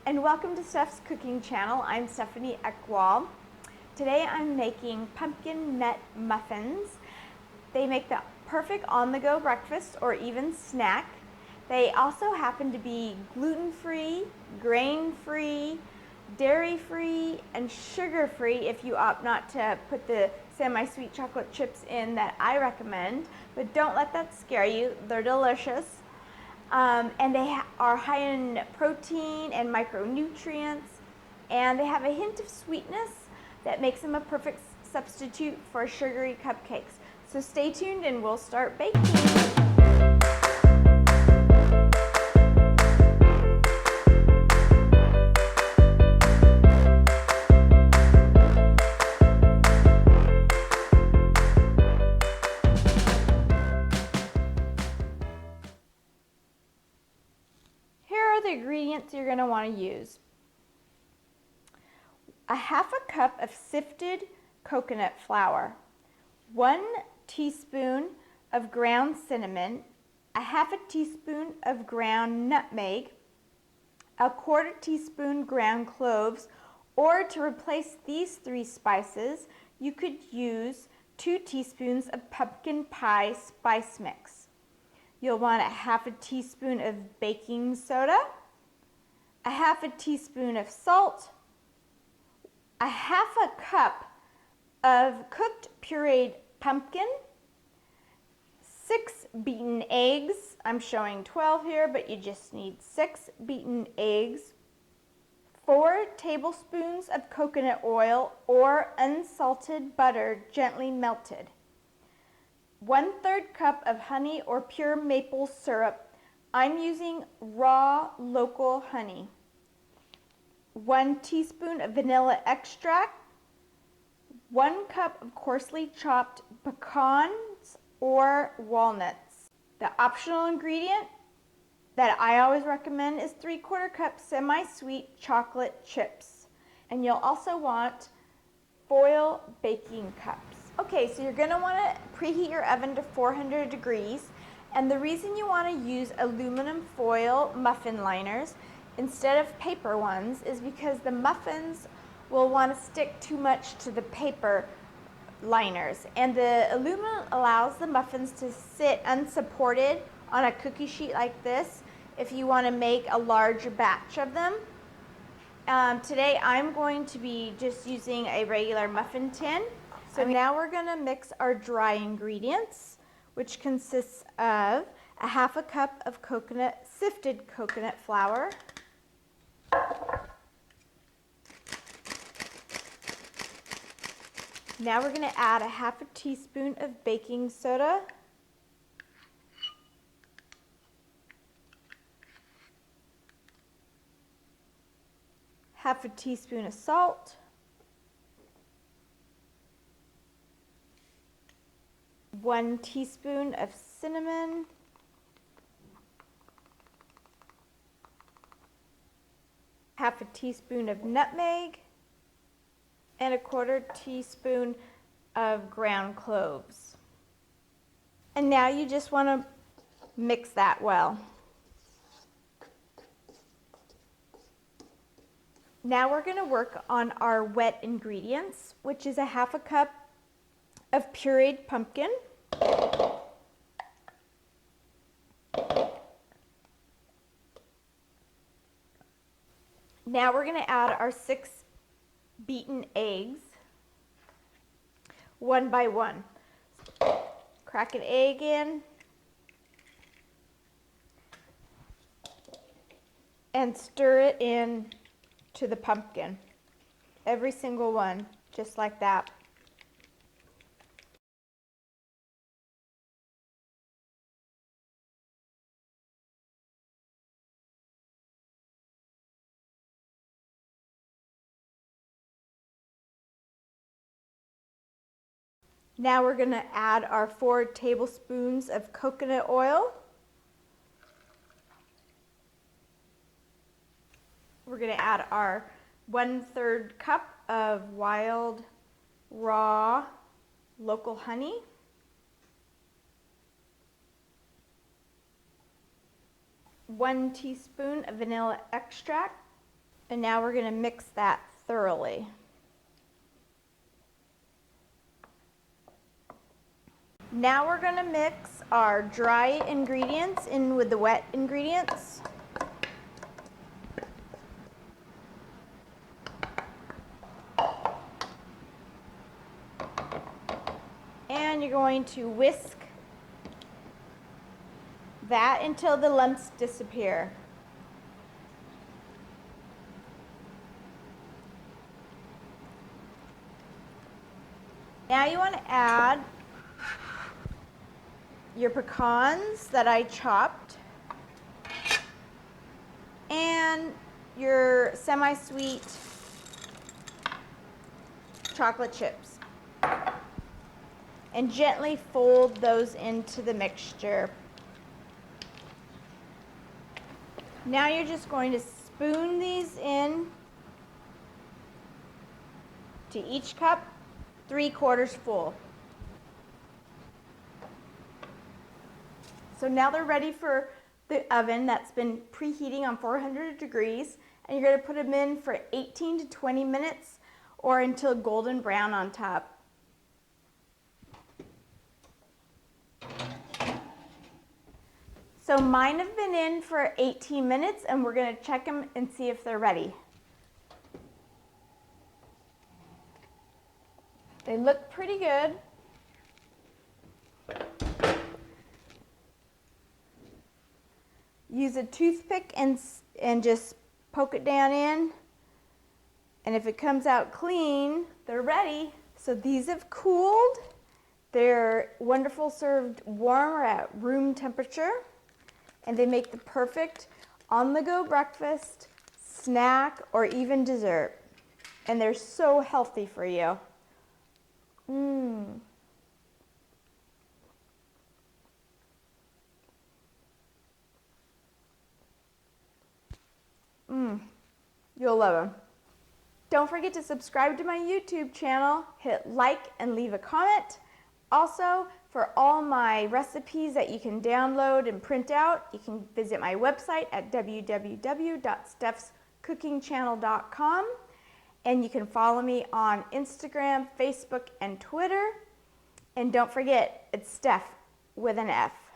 and welcome to Steph's Cooking Channel. I'm Stephanie Eckwall. Today I'm making pumpkin nut muffins. They make the perfect on-the-go breakfast or even snack. They also happen to be gluten-free, grain-free, dairy-free, and sugar-free if you opt not to put the semi-sweet chocolate chips in that I recommend. But don't let that scare you. They're delicious. And they are high in protein and micronutrients, and they have a hint of sweetness that makes them a perfect substitute for sugary cupcakes. So stay tuned and we'll start baking. The ingredients you're going to want to use: a half a cup of sifted coconut flour, 1 teaspoon of ground cinnamon, a half a teaspoon of ground nutmeg, a 1/4 teaspoon ground cloves, or to replace these 3 spices, you could use 2 teaspoons of pumpkin pie spice mix. You'll want a half a teaspoon of baking soda, a half a teaspoon of salt, a half a cup of cooked pureed pumpkin, 6 beaten eggs. I'm showing 12 here, but you just need 6 beaten eggs, 4 tablespoons of coconut oil or unsalted butter gently melted, 1/3 cup of honey or pure maple syrup. I'm using raw local honey, 1 teaspoon of vanilla extract, 1 cup of coarsely chopped pecans or walnuts. The optional ingredient that I always recommend is 3/4 cup semi-sweet chocolate chips. And you'll also want foil baking cups. Okay, so you're going to want to preheat your oven to 400 degrees. And the reason you want to use aluminum foil muffin liners instead of paper ones is because the muffins will want to stick too much to the paper liners. And the aluminum allows the muffins to sit unsupported on a cookie sheet like this if you want to make a large batch of them. Today I'm going to be just using a regular muffin tin. So now we're going to mix our dry ingredients, which consists of a half a cup of sifted coconut flour, now we're going to add a half a teaspoon of baking soda, half a teaspoon of salt, 1 teaspoon of cinnamon, half a teaspoon of nutmeg, and a 1/4 teaspoon of ground cloves. And now you just want to mix that well. Now we're going to work on our wet ingredients, which is a half a cup of pureed pumpkin, now we're going to add our 6 beaten eggs, 1 by 1. Crack an egg in and stir it in to the pumpkin. Every single one, just like that. Now we're going to add our 4 tablespoons of coconut oil. We're going to add our 1/3 cup of wild raw local honey, 1 teaspoon of vanilla extract, And now we're going to mix that thoroughly. Now we're going to mix our dry ingredients in with the wet ingredients. And you're going to whisk that until the lumps disappear. Now you want to add your pecans that I chopped and your semi-sweet chocolate chips. And gently fold those into the mixture. Now you're just going to spoon these in to each cup, 3/4 full. So now they're ready for the oven that's been preheating on 400 degrees, and you're going to put them in for 18 to 20 minutes or until golden brown on top. So mine have been in for 18 minutes, and we're going to check them and see if they're ready. They look pretty good. Use a toothpick and just poke it down in. And if it comes out clean, they're ready. So these have cooled. They're wonderful served warm or at room temperature. And they make the perfect on-the-go breakfast, snack, or even dessert. And they're so healthy for you. You'll love them. Don't forget to subscribe to my YouTube channel, hit like and leave a comment. Also, for all my recipes that you can download and print out, you can visit my website at www.steffscookingchannel.com, and you can follow me on Instagram, Facebook, and Twitter. And don't forget, it's Steph with an F.